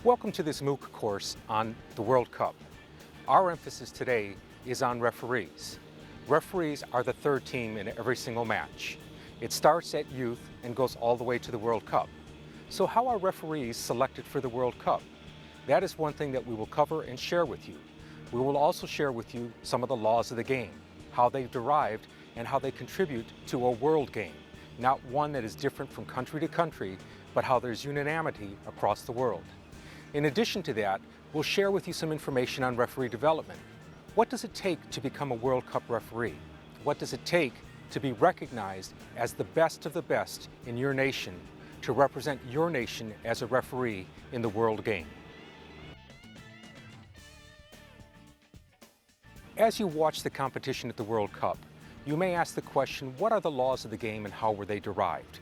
Welcome to this MOOC course on the World Cup. Our emphasis today is on referees. Referees are the third team in every single match. It starts at youth and goes all the way to the World Cup. So how are referees selected for the World Cup? That is one thing that we will cover and share with you. We will also share with you some of the laws of the game, how they've derived and how they contribute to a world game. Not one that is different from country to country, but how there's unanimity across the world. In addition to that, we'll share with you some information on referee development. What does it take to become a World Cup referee? What does it take to be recognized as the best of the best in your nation, to represent your nation as a referee in the world game? As you watch the competition at the World Cup, you may ask the question, what are the laws of the game and how were they derived?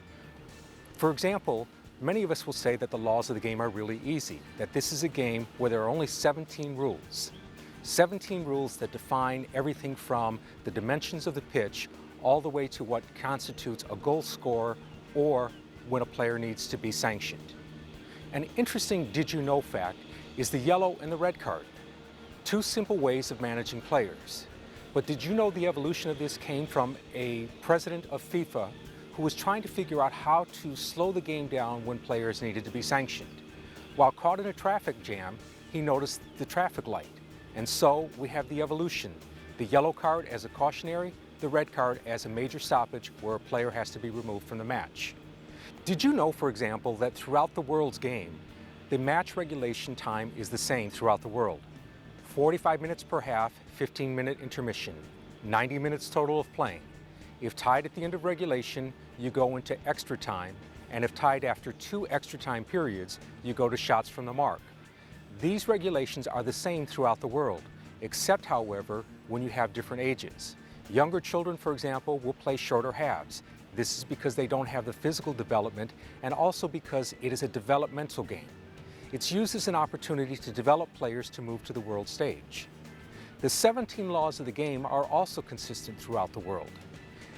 For example, many of us will say that the laws of the game are really easy, that this is a game where there are only 17 rules. 17 rules that define everything from the dimensions of the pitch all the way to what constitutes a goal score or when a player needs to be sanctioned. An interesting did you know fact is the yellow and the red card. Two simple ways of managing players. But did you know the evolution of this came from a president of FIFA who was trying to figure out how to slow the game down when players needed to be sanctioned. While caught in a traffic jam, he noticed the traffic light. And so we have the evolution. The yellow card as a cautionary, the red card as a major stoppage where a player has to be removed from the match. Did you know, for example, that throughout the world's game, the match regulation time is the same throughout the world? 45 minutes per half, 15-minute intermission, 90 minutes total of playing. If tied at the end of regulation, you go into extra time, and if tied after 2 extra time periods, you go to shots from the mark. These regulations are the same throughout the world, except, however, when you have different ages. Younger children, for example, will play shorter halves. This is because they don't have the physical development and also because it is a developmental game. It's used as an opportunity to develop players to move to the world stage. The 17 laws of the game are also consistent throughout the world.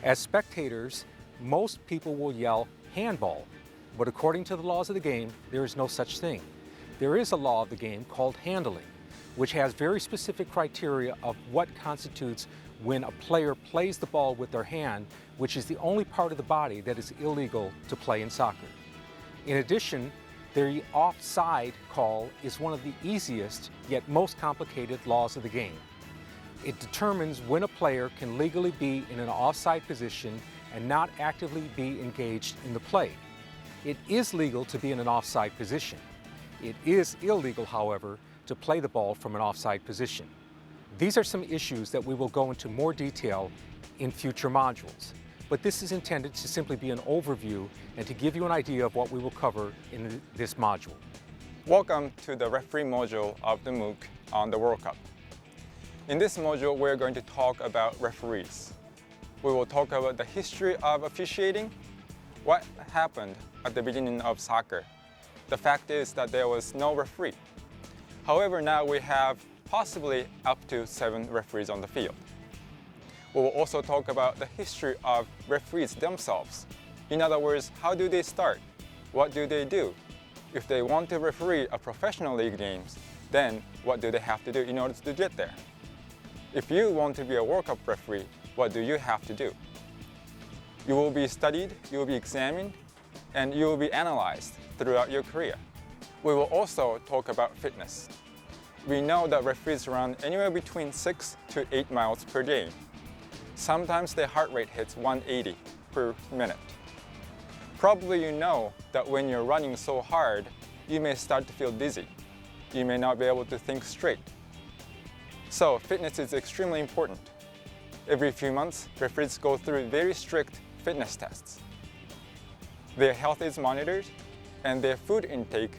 As spectators, most people will yell handball, but according to the laws of the game, there is no such thing. There is a law of the game called handling, which has very specific criteria of what constitutes when a player plays the ball with their hand, which is the only part of the body that is illegal to play in soccer. In addition, the offside call is one of the easiest yet most complicated laws of the game. It determines when a player can legally be in an offside position and not actively be engaged in the play. It is legal to be in an offside position. It is illegal, however, to play the ball from an offside position. These are some issues that we will go into more detail in future modules, but this is intended to simply be an overview and to give you an idea of what we will cover in this module. Welcome to the referee module of the MOOC on the World Cup. In this module, we're going to talk about referees. We will talk about the history of officiating, what happened at the beginning of soccer. The fact is that there was no referee. However, now we have possibly up to 7 referees on the field. We will also talk about the history of referees themselves. In other words, how do they start? What do they do? If they want to referee a professional league games, then what do they have to do in order to get there? If you want to be a World Cup referee, what do you have to do? You will be studied, you will be examined, and you will be analyzed throughout your career. We will also talk about fitness. We know that referees run anywhere between 6 to 8 miles per day. Sometimes their heart rate hits 180 per minute. Probably you know that when you're running so hard, you may start to feel dizzy. You may not be able to think straight. So fitness is extremely important. Every few months, referees go through very strict fitness tests. Their health is monitored, and their food intake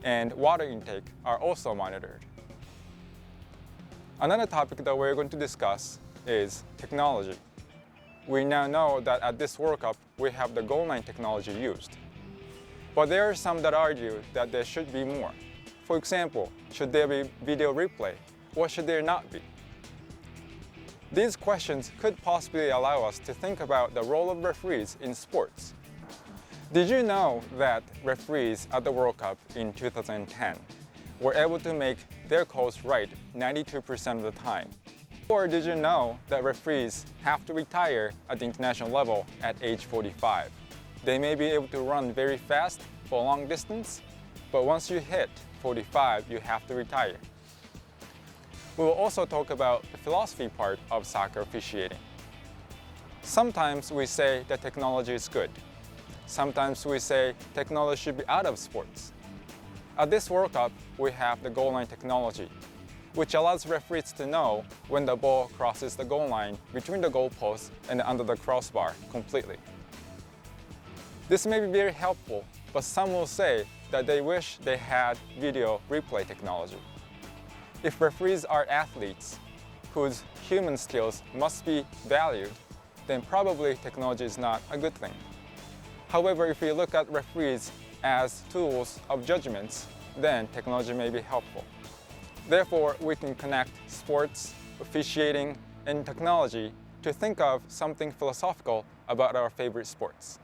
and water intake are also monitored. Another topic that we're going to discuss is technology. We now know that at this World Cup, we have the goal line technology used. But there are some that argue that there should be more. For example, should there be video replay? Or should there not be? These questions could possibly allow us to think about the role of referees in sports. Did you know that referees at the World Cup in 2010 were able to make their calls right 92% of the time. Or did you know that referees have to retire at the international level at age 45? They may be able to run very fast for a long distance, but once you hit 45, you have to retire. We will also talk about the philosophy part of soccer officiating. Sometimes we say that technology is good. Sometimes we say technology should be out of sports. At this World Cup, we have the goal line technology, which allows referees to know when the ball crosses the goal line between the goalpost and under the crossbar completely. This may be very helpful, but some will say that they wish they had video replay technology. If referees are athletes whose human skills must be valued, then probably technology is not a good thing. However, if we look at referees as tools of judgments, then technology may be helpful. Therefore, we can connect sports, officiating, and technology to think of something philosophical about our favorite sports.